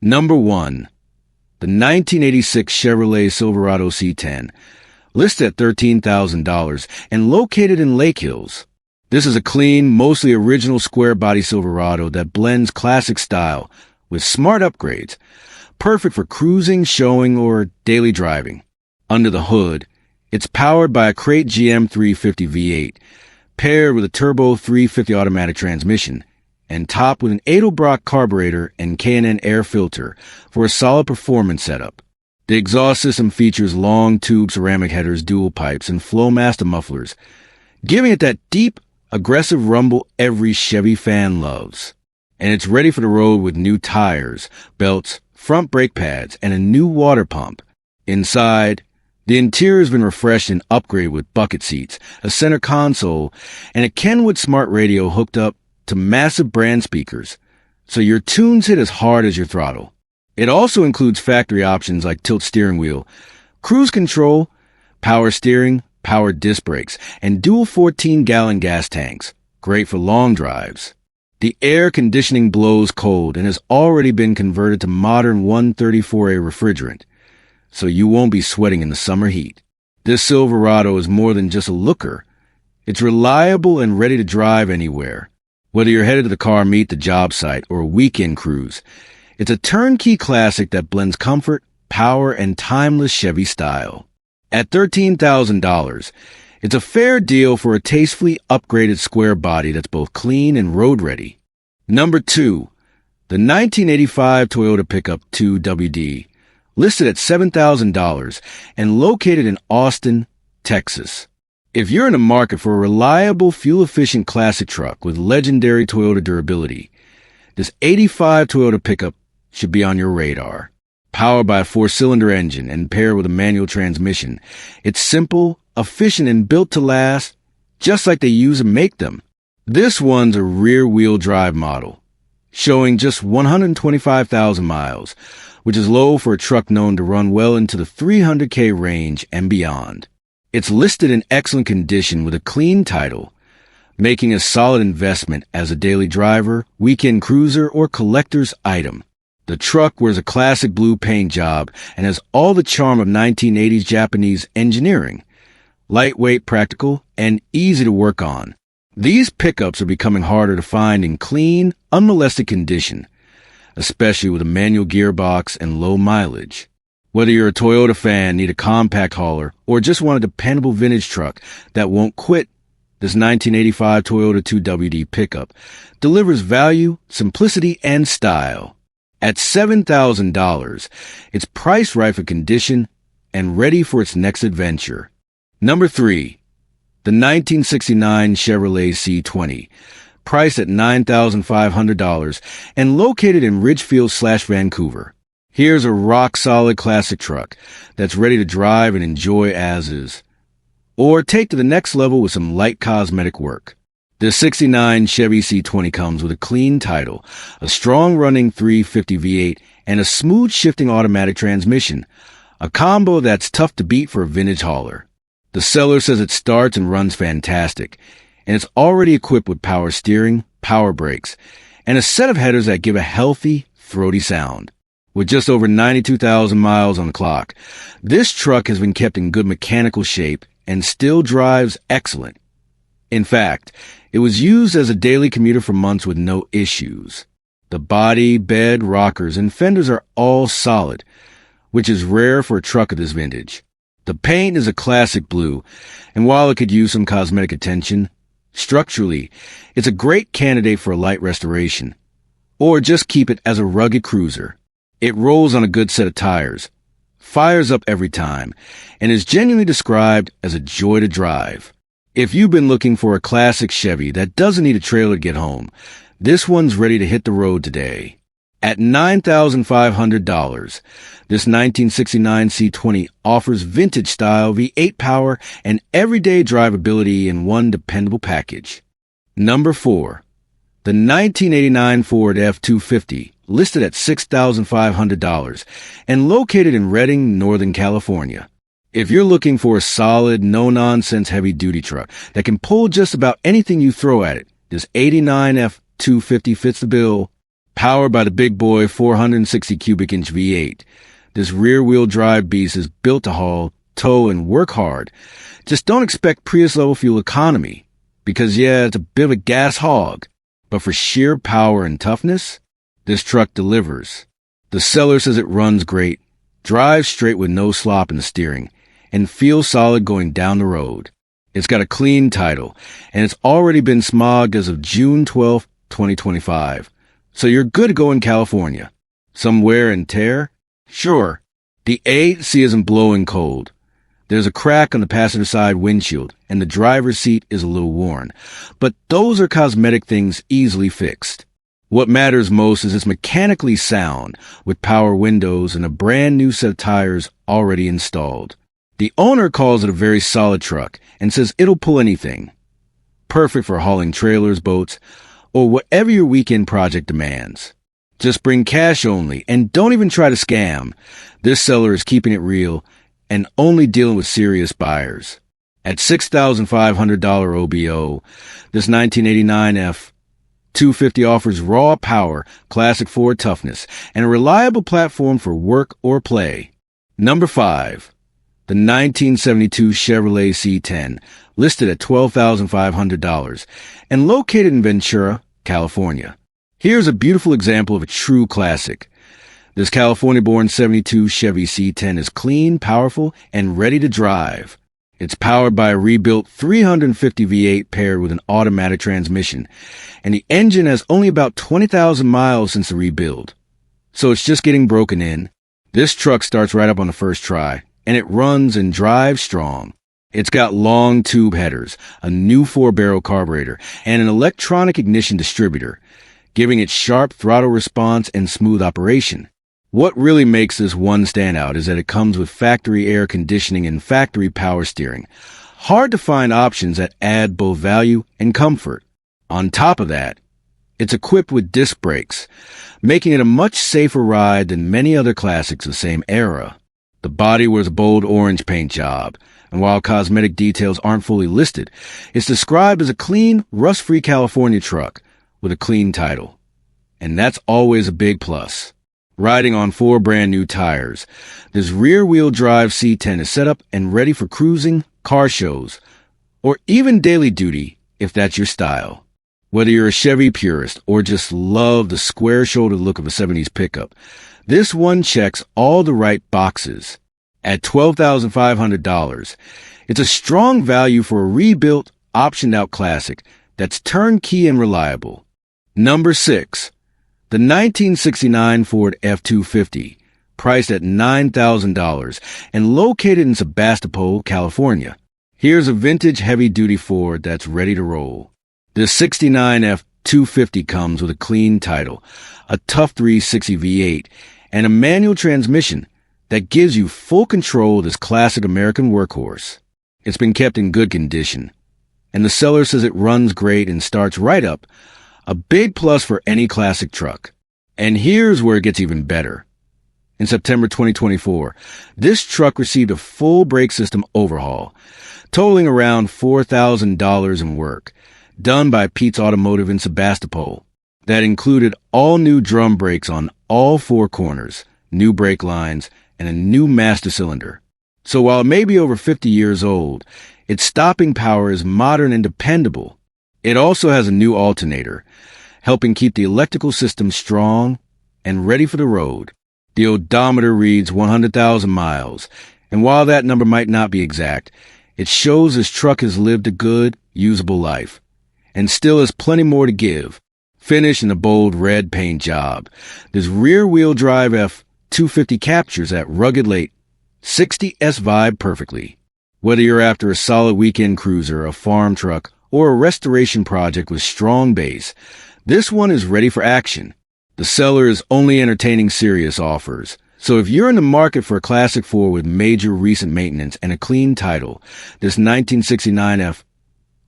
Number 1. The 1986 Chevrolet Silverado C10, listed at $13,000 and located in Lake Hills. This is a clean, mostly original square-body Silverado that blends classic style with smart upgrades, perfect for cruising, showing, or daily driving. Under the hood, it's powered by a Crate GM 350 V8, paired with a turbo 350 automatic transmission, and topped with an Edelbrock carburetor and K&N air filter for a solid performance setup. The exhaust system features long tube ceramic headers, dual pipes, and Flowmaster mufflers, giving it that deep, aggressive rumble every Chevy fan loves. And it's ready for the road with new tires, belts, front brake pads, and a new water pump. Inside, the interior has been refreshed and upgraded with bucket seats, a center console, and a Kenwood smart radio hooked up to massive brand speakers, so your tunes hit as hard as your throttle. It also includes factory options like tilt steering wheel, cruise control, power steering, power disc brakes, and dual 14-gallon gas tanks, great for long drives. The air conditioning blows cold and has already been converted to modern 134A refrigerant, so you won't be sweating in the summer heat. This Silverado is more than just a looker. It's reliable and ready to drive anywhere. Whether you're headed to the car meet, the job site, or a weekend cruise, it's a turnkey classic that blends comfort, power, and timeless Chevy style. At $13,000, it's a fair deal for a tastefully upgraded square body that's both clean and road-ready. Number 2. The 1985 Toyota Pickup 2WD, listed at $7,000 and located in Austin, Texas. If you're in the market for a reliable, fuel-efficient classic truck with legendary Toyota durability, this 85 Toyota Pickup should be on your radar. Powered by a 4-cylinder engine and paired with a manual transmission, it's simple, efficient, and built to last, just like they use and make them. This one's a rear-wheel drive model, showing just 125,000 miles, which is low for a truck known to run well into the 300K range and beyond. It's listed in excellent condition with a clean title, making a solid investment as a daily driver, weekend cruiser, or collector's item. The truck wears a classic blue paint job and has all the charm of 1980s Japanese engineering. Lightweight, practical, and easy to work on. These pickups are becoming harder to find in clean, unmolested condition, especially with a manual gearbox and low mileage. Whether you're a Toyota fan, need a compact hauler, or just want a dependable vintage truck that won't quit, this 1985 Toyota 2WD pickup delivers value, simplicity, and style. At $7,000, it's priced right for condition and ready for its next adventure. Number 3. The 1969 Chevrolet C20, priced at $9,500 and located in Ridgefield/Vancouver. Here's a rock-solid classic truck that's ready to drive and enjoy as is, or take to the next level with some light cosmetic work. The 69 Chevy C20 comes with a clean title, a strong-running 350 V8, and a smooth-shifting automatic transmission, a combo that's tough to beat for a vintage hauler. The seller says it starts and runs fantastic, and it's already equipped with power steering, power brakes, and a set of headers that give a healthy, throaty sound. With just over 92,000 miles on the clock, this truck has been kept in good mechanical shape and still drives excellent. In fact, it was used as a daily commuter for months with no issues. The body, bed, rockers, and fenders are all solid, which is rare for a truck of this vintage. The paint is a classic blue, and while it could use some cosmetic attention, structurally, it's a great candidate for a light restoration, or just keep it as a rugged cruiser. It rolls on a good set of tires, fires up every time, and is genuinely described as a joy to drive. If you've been looking for a classic Chevy that doesn't need a trailer to get home, this one's ready to hit the road today. At $9,500, this 1969 C20 offers vintage-style V8 power and everyday drivability in one dependable package. Number 4. The 1989 Ford F-250, listed at $6,500 and located in Redding, Northern California. If you're looking for a solid, no-nonsense heavy-duty truck that can pull just about anything you throw at it, this 89 F-250 fits the bill. Powered by the big boy 460 cubic inch V8, this rear-wheel drive beast is built to haul, tow, and work hard. Just don't expect Prius-level fuel economy, because yeah, it's a bit of a gas hog. But for sheer power and toughness, this truck delivers. The seller says it runs great, drives straight with no slop in the steering, and feels solid going down the road. It's got a clean title, and it's already been smogged as of June 12, 2025. So you're good to go in California. Some wear and tear? Sure. The AC isn't blowing cold. There's a crack on the passenger side windshield, and the driver's seat is a little worn. But those are cosmetic things easily fixed. What matters most is it's mechanically sound, with power windows and a brand new set of tires already installed. The owner calls it a very solid truck and says it'll pull anything. Perfect for hauling trailers, boats, or whatever your weekend project demands. Just bring cash only and don't even try to scam. This seller is keeping it real and only dealing with serious buyers. At $6,500 OBO, this 1989 F250 offers raw power, classic Ford toughness, and a reliable platform for work or play. Number 5. The 1972 Chevrolet C10, listed at $12,500 and located in Ventura, California. Here's a beautiful example of a true classic. This California-born 72 Chevy C10 is clean, powerful, and ready to drive. It's powered by a rebuilt 350 V8 paired with an automatic transmission, and the engine has only about 20,000 miles since the rebuild. So it's just getting broken in. This truck starts right up on the first try, and it runs and drives strong. It's got long tube headers, a new 4-barrel carburetor, and an electronic ignition distributor, giving it sharp throttle response and smooth operation. What really makes this one stand out is that it comes with factory air conditioning and factory power steering. Hard to find options that add both value and comfort. On top of that, it's equipped with disc brakes, making it a much safer ride than many other classics of the same era. The body wears a bold orange paint job, and while cosmetic details aren't fully listed, it's described as a clean, rust-free California truck with a clean title. And that's always a big plus. Riding on 4 brand new tires, this rear-wheel drive C10 is set up and ready for cruising, car shows, or even daily duty if that's your style. Whether you're a Chevy purist or just love the square-shouldered look of a 70s pickup, this one checks all the right boxes. At $12,500, it's a strong value for a rebuilt, optioned-out classic that's turnkey and reliable. Number 6. The 1969 Ford F250, priced at $9,000 and located in Sebastopol, California. Here's a vintage heavy-duty Ford that's ready to roll. This 69 F250 comes with a clean title, a tough 360 V8, and a manual transmission that gives you full control of this classic American workhorse. It's been kept in good condition, and the seller says it runs great and starts right up, a big plus for any classic truck. And here's where it gets even better. In September 2024, this truck received a full brake system overhaul, totaling around $4,000 in work, done by Pete's Automotive in Sebastopol. That included all new drum brakes on all 4 corners, new brake lines, and a new master cylinder. So while it may be over 50 years old, its stopping power is modern and dependable. It also has a new alternator, helping keep the electrical system strong and ready for the road. The odometer reads 100,000 miles, and while that number might not be exact, it shows this truck has lived a good, usable life, and still has plenty more to give. Finished in a bold red paint job, this rear-wheel drive F250 captures that rugged late 60s vibe perfectly. Whether you're after a solid weekend cruiser, a farm truck, or a restoration project with strong base, this one is ready for action. The seller is only entertaining serious offers. So if you're in the market for a classic Ford with major recent maintenance and a clean title, this 1969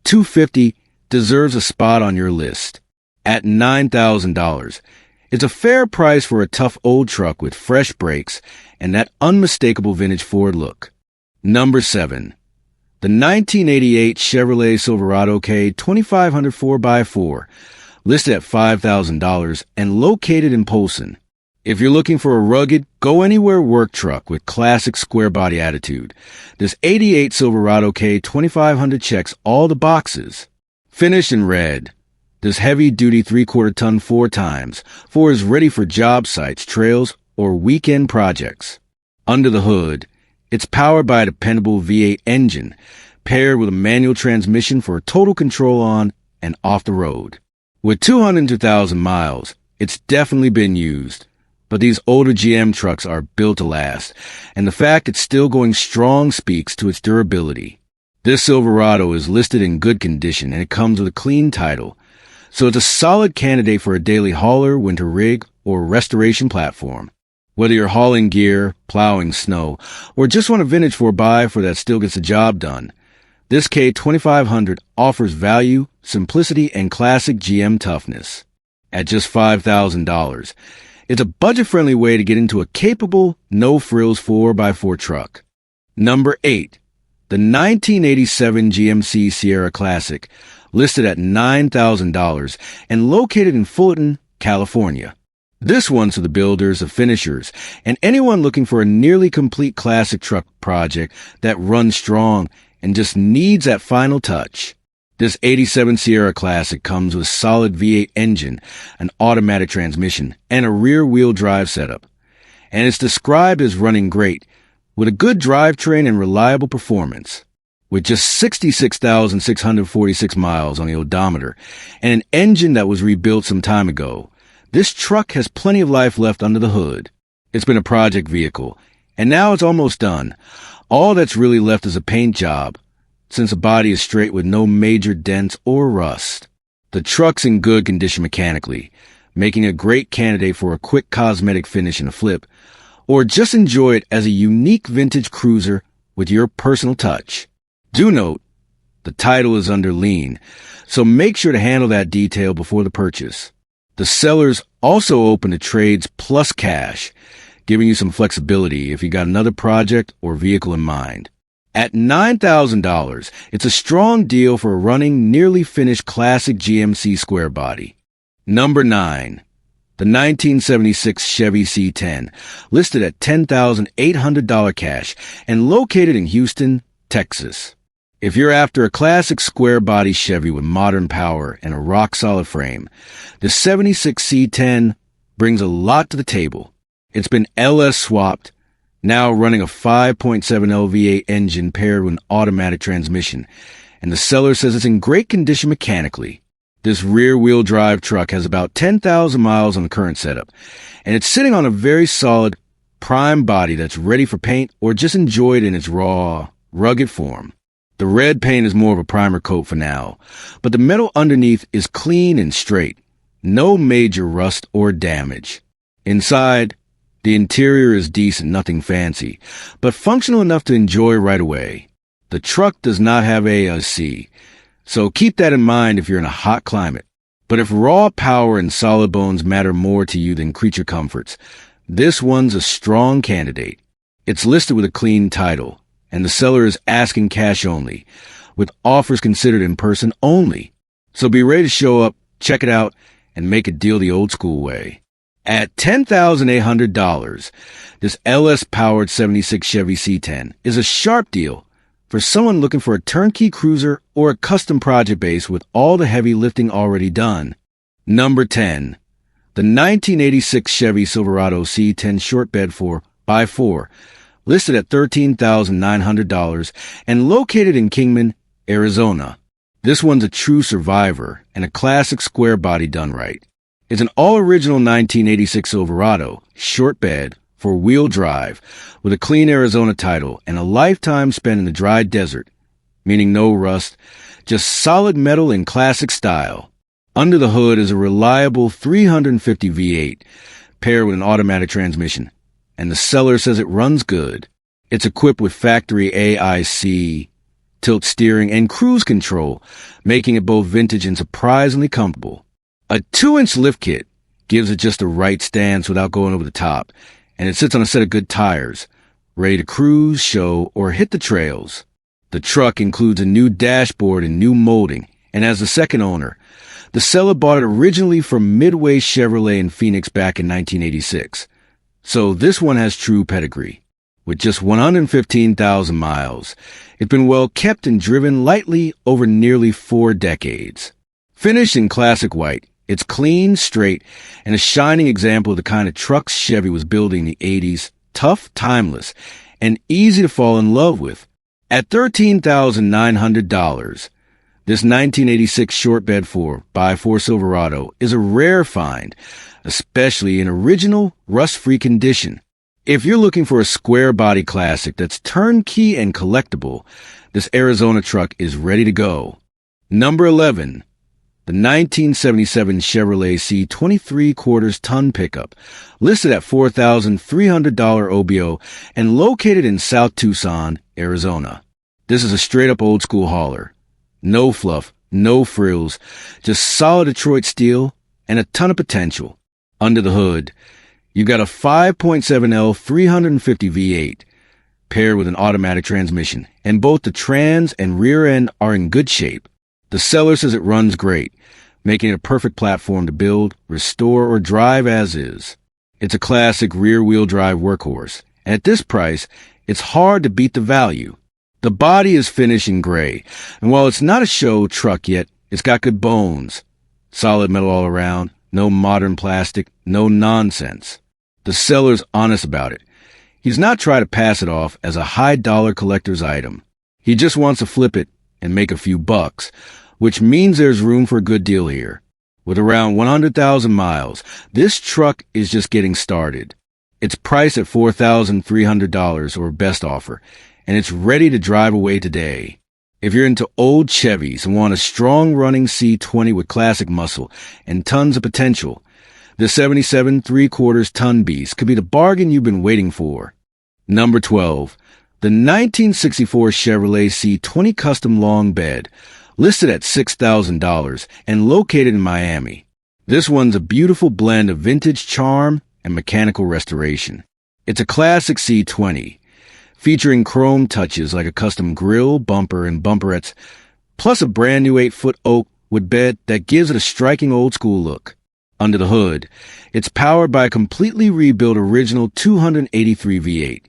F250 deserves a spot on your list. At $9,000, it's a fair price for a tough old truck with fresh brakes and that unmistakable vintage Ford look. Number 7. The 1988 Chevrolet Silverado K 2500 4x4, listed at $5,000 and located in Polson. If you're looking for a rugged, go-anywhere work truck with classic square body attitude, this 88 Silverado K 2500 checks all the boxes. Finished in red, this heavy-duty 3/4-ton 4x4 is ready for job sites, trails, or weekend projects. Under the hood, it's powered by a dependable V8 engine, paired with a manual transmission for total control on and off the road. With 202,000 miles, it's definitely been used. But these older GM trucks are built to last, and the fact it's still going strong speaks to its durability. This Silverado is listed in good condition, and it comes with a clean title, so it's a solid candidate for a daily hauler, winter rig, or restoration platform. Whether you're hauling gear, plowing snow, or just want a vintage 4x4 that still gets the job done, this K2500 offers value, simplicity, and classic GM toughness. At just $5,000, it's a budget-friendly way to get into a capable, no-frills 4x4 truck. Number 8. The 1987 GMC Sierra Classic, listed at $9,000 and located in Fulton, California. This one's for the builders, the finishers, and anyone looking for a nearly complete classic truck project that runs strong and just needs that final touch. This 87 Sierra Classic comes with a solid V8 engine, an automatic transmission, and a rear-wheel drive setup. And it's described as running great, with a good drivetrain and reliable performance. With just 66,646 miles on the odometer and an engine that was rebuilt some time ago, this truck has plenty of life left under the hood. It's been a project vehicle, and now it's almost done. All that's really left is a paint job, since the body is straight with no major dents or rust. The truck's in good condition mechanically, making a great candidate for a quick cosmetic finish and a flip, or just enjoy it as a unique vintage cruiser with your personal touch. Do note, the title is under lien, so make sure to handle that detail before the purchase. The seller's also open to trades plus cash, giving you some flexibility if you got another project or vehicle in mind. At $9,000, it's a strong deal for a running, nearly finished classic GMC square body. Number 9. The 1976 Chevy C10, listed at $10,800 cash and located in Houston, Texas. If you're after a classic square body Chevy with modern power and a rock-solid frame, the 76 C10 brings a lot to the table. It's been LS swapped, now running a 5.7L V8 engine paired with an automatic transmission, and the seller says it's in great condition mechanically. This rear-wheel drive truck has about 10,000 miles on the current setup, and it's sitting on a very solid, prime body that's ready for paint or just enjoyed in its raw, rugged form. The red paint is more of a primer coat for now, but the metal underneath is clean and straight. No major rust or damage. Inside, the interior is decent, nothing fancy, but functional enough to enjoy right away. The truck does not have ASC, so keep that in mind if you're in a hot climate. But if raw power and solid bones matter more to you than creature comforts, this one's a strong candidate. It's listed with a clean title, and the seller is asking cash only, with offers considered in person only. So be ready to show up, check it out, and make a deal the old school way. At $10,800, this LS-powered 76 Chevy C10 is a sharp deal for someone looking for a turnkey cruiser or a custom project base with all the heavy lifting already done. Number 10. The 1986 Chevy Silverado C10 short bed 4x4, listed at $13,900 and located in Kingman, Arizona. This one's a true survivor and a classic square body done right. It's an all-original 1986 Silverado, short bed, four-wheel drive, with a clean Arizona title and a lifetime spent in the dry desert, meaning no rust, just solid metal in classic style. Under the hood is a reliable 350 V8, paired with an automatic transmission, and the seller says it runs good. It's equipped with factory AIC, tilt steering, and cruise control, making it both vintage and surprisingly comfortable. A 2-inch lift kit gives it just the right stance without going over the top, and it sits on a set of good tires, ready to cruise, show, or hit the trails. The truck includes a new dashboard and new molding, and as the second owner, The seller bought it originally from Midway Chevrolet in Phoenix back in 1986. So this one has true pedigree. With just 115,000 miles, it's been well kept and driven lightly over nearly 4 decades. Finished in classic white, it's clean, straight, and a shining example of the kind of trucks Chevy was building in the 80s, tough, timeless, and easy to fall in love with. At $13,900, this 1986 short bed 4x4 Silverado is a rare find, especially in original, rust-free condition. If you're looking for a square-body classic that's turnkey and collectible, this Arizona truck is ready to go. Number 11. The 1977 Chevrolet C 23/4 ton pickup, listed at $4,300 OBO and located in South Tucson, Arizona. This is a straight-up old-school hauler. No fluff, no frills, just solid Detroit steel and a ton of potential. Under the hood, you've got a 5.7L 350 V8 paired with an automatic transmission, and both the trans and rear end are in good shape. The seller says it runs great, making it a perfect platform to build, restore, or drive as is. It's a classic rear-wheel drive workhorse, and at this price, it's hard to beat the value. The body is finished in gray, and while it's not a show truck yet, it's got good bones. Solid metal all around, no modern plastic, no nonsense. The seller's honest about it. He's not trying to pass it off as a high-dollar collector's item. He just wants to flip it and make a few bucks, which means there's room for a good deal here. With around 100,000 miles, this truck is just getting started. It's priced at $4,300 or best offer, and it's ready to drive away today. If you're into old Chevys and want a strong-running C20 with classic muscle and tons of potential, the 77 3/4 ton beast could be the bargain you've been waiting for. Number 12. The 1964 Chevrolet C20 Custom Long Bed, listed at $6,000 and located in Miami. This one's a beautiful blend of vintage charm and mechanical restoration. It's a classic C20, featuring chrome touches like a custom grille, bumper, and bumperettes, plus a brand new 8-foot oak wood bed that gives it a striking old-school look. Under the hood, it's powered by a completely rebuilt original 283 V8,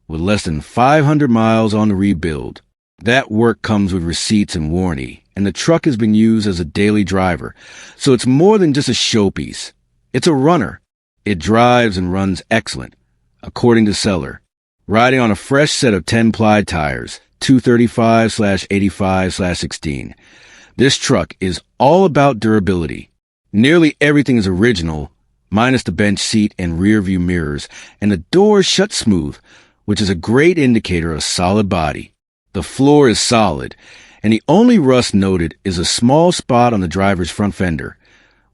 with less than 500 miles on the rebuild. That work comes with receipts and warranty, and the truck has been used as a daily driver, so it's more than just a showpiece. It's a runner. It drives and runs excellent, according to seller. Riding on a fresh set of 10-ply tires, 235/85/16. This truck is all about durability. Nearly everything is original, minus the bench seat and rear view mirrors, and the doors shut smooth, which is a great indicator of a solid body. The floor is solid, and the only rust noted is a small spot on the driver's front fender,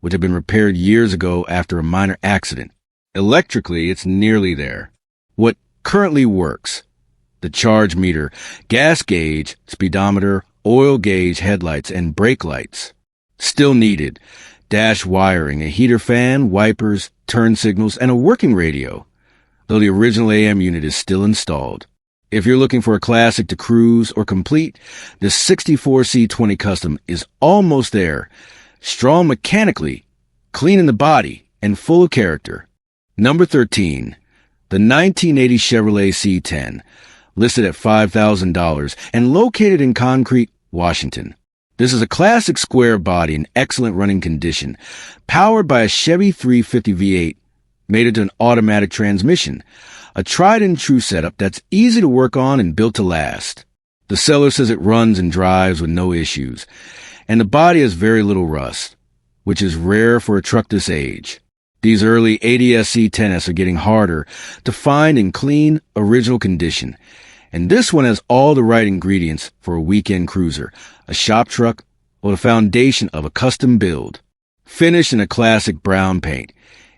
which had been repaired years ago after a minor accident. Electrically, it's nearly there. What currently works: the charge meter, gas gauge, speedometer, oil gauge, headlights, and brake lights. Still needed: dash wiring, a heater fan, wipers, turn signals, and a working radio, though the original AM unit is still installed. If you're looking for a classic to cruise or complete, the 64 C20 Custom is almost there. Strong mechanically, clean in the body, and full of character. Number 13. The 1980 Chevrolet C10, listed at $5,000 and located in Concrete, Washington. This is a classic square body in excellent running condition, powered by a Chevy 350 V8, mated to an automatic transmission, a tried-and-true setup that's easy to work on and built to last. The seller says it runs and drives with no issues, and the body has very little rust, which is rare for a truck this age. These early ADS C10s are getting harder to find in clean, original condition, and this one has all the right ingredients for a weekend cruiser, a shop truck, or the foundation of a custom build. Finished in a classic brown paint,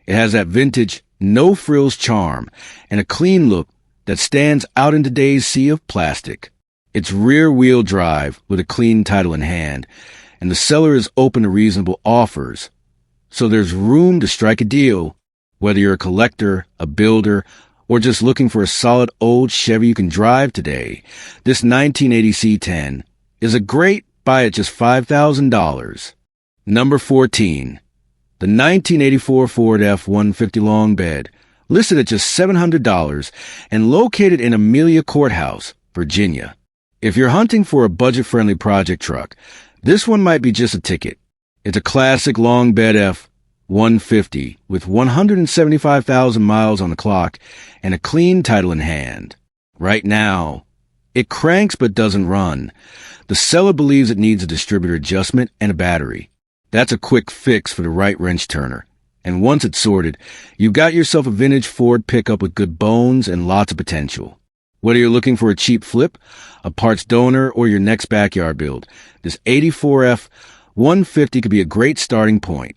it has that vintage, no-frills charm and a clean look that stands out in today's sea of plastic. It's rear-wheel drive with a clean title in hand, and the seller is open to reasonable offers, so there's room to strike a deal. Whether you're a collector, a builder, or just looking for a solid old Chevy you can drive today, this 1980 C10 is a great buy at just $5,000. Number 14. The 1984 Ford F-150 long bed, listed at just $700 and located in Amelia Courthouse, Virginia. If you're hunting for a budget-friendly project truck, this one might be just a ticket. It's a classic long bed F-150 with 175,000 miles on the clock and a clean title in hand. Right now, it cranks but doesn't run. The seller believes it needs a distributor adjustment and a battery. That's a quick fix for the right wrench turner. And once it's sorted, you've got yourself a vintage Ford pickup with good bones and lots of potential. Whether you're looking for a cheap flip, a parts donor, or your next backyard build, this 84 F-150 could be a great starting point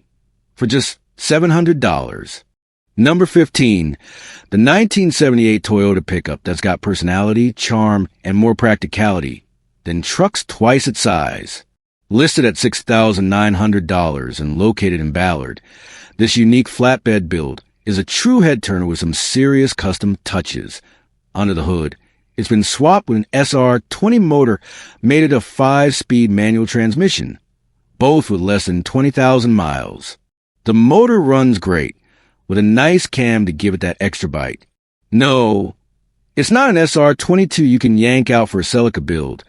for just $700. Number 15, the 1978 Toyota pickup that's got personality, charm, and more practicality than trucks twice its size. Listed at $6,900 and located in Ballard, this unique flatbed build is a true head turner with some serious custom touches. Under the hood, it's been swapped with an SR20 motor mated of 5-speed manual transmission, both with less than 20,000 miles. The motor runs great, with a nice cam to give it that extra bite. No, it's not an SR22 you can yank out for a Celica build.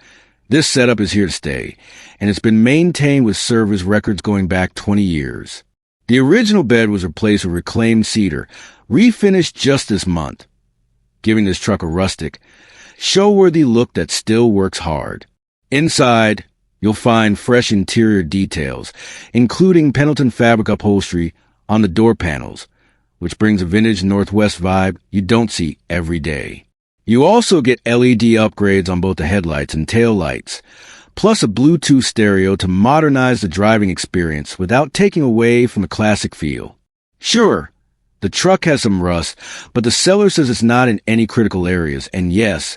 This setup is here to stay, and it's been maintained with service records going back 20 years. The original bed was replaced with reclaimed cedar, refinished just this month, giving this truck a rustic, show-worthy look that still works hard. Inside, you'll find fresh interior details, including Pendleton fabric upholstery on the door panels, which brings a vintage Northwest vibe you don't see every day. You also get LED upgrades on both the headlights and tail lights, plus a Bluetooth stereo to modernize the driving experience without taking away from the classic feel. Sure, the truck has some rust, but the seller says it's not in any critical areas, and yes,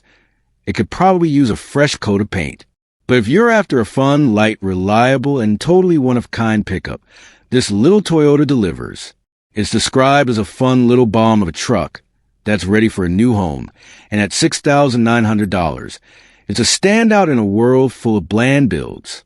it could probably use a fresh coat of paint. But if you're after a fun, light, reliable, and totally one-of-kind pickup, this little Toyota delivers. It's described as a fun little bomb of a truck that's ready for a new home, and at $6,900, it's a standout in a world full of bland builds.